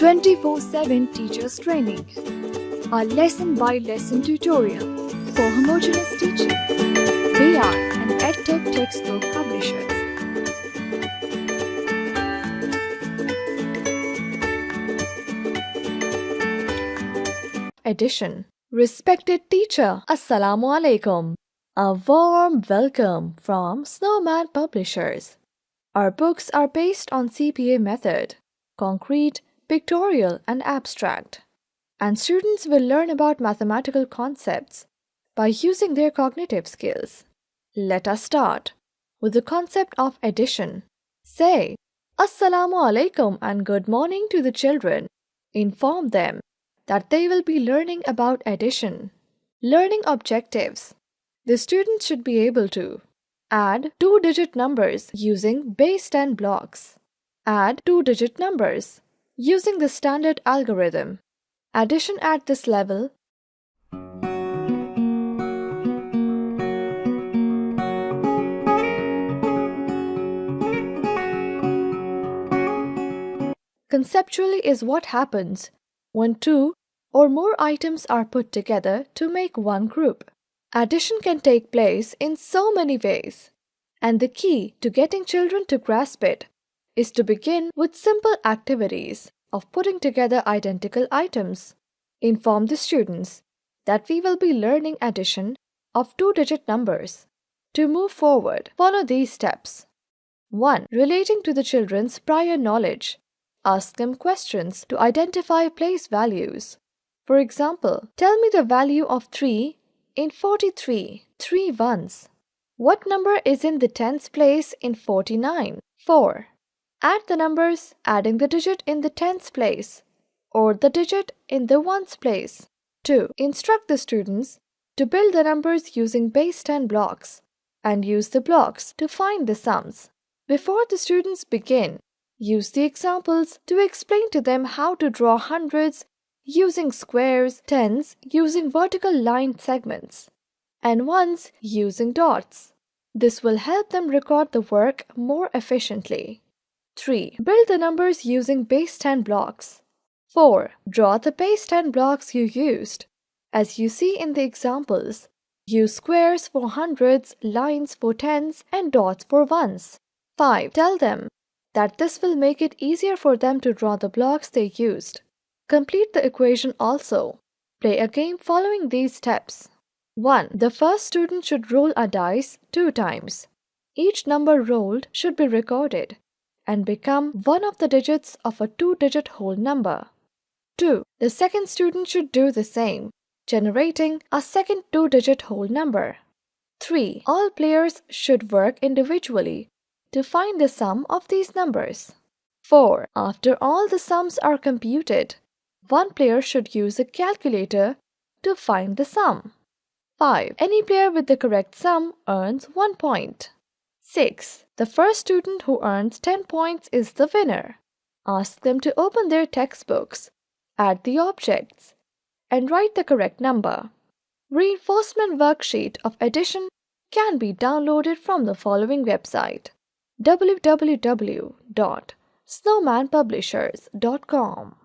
24/7 Teachers Training, a lesson-by-lesson tutorial for homogeneous teaching. We are an EdTech textbook publishers. Addition. Respected teacher, Assalamu alaikum. A warm welcome from Snowman Publishers. Our books are based on CPA method, concrete, pictorial and abstract. And students will learn about mathematical concepts by using their cognitive skills. Let us start with the concept of addition. Say, Assalamu alaikum and good morning to the children. Inform them that they will be learning about addition. Learning objectives. The students should be able to add two-digit numbers using base 10 blocks. Add two-digit numbers using the standard algorithm. Addition at this level. Conceptually is what happens when two or more items are put together to make one group. Addition can take place in so many ways, and the key to getting children to grasp it is to begin with simple activities of putting together identical items. Inform the students that we will be learning addition of two-digit numbers. To move forward, follow these steps. 1. Relating to the children's prior knowledge. Ask them questions to identify place values. For example, tell me the value of 3 in 43, 3 ones. What number is in the tens place in 49? 4. Add the numbers, adding the digit in the tens place or the digit in the ones place. 2. Instruct the students to build the numbers using base 10 blocks and use the blocks to find the sums. Before the students begin, use the examples to explain to them how to draw hundreds using squares, tens using vertical line segments, and ones using dots. This will help them record the work more efficiently. 3. Build the numbers using base 10 blocks. 4. Draw the base 10 blocks you used. As you see in the examples, use squares for hundreds, lines for tens, and dots for ones. 5. Tell them that this will make it easier for them to draw the blocks they used. Complete the equation also. Play a game following these steps. 1. The first student should roll a dice 2 times. Each number rolled should be recorded and become one of the digits of a two-digit whole number. 2. The second student should do the same, generating a second two-digit whole number. 3. All players should work individually to find the sum of these numbers. 4. After all the sums are computed, one player should use a calculator to find the sum. 5. Any player with the correct sum earns 1 point. 6. The first student who earns 10 points is the winner. Ask them to open their textbooks, add the objects, and write the correct number. Reinforcement worksheet of addition can be downloaded from the following website: www.snowmanpublishers.com.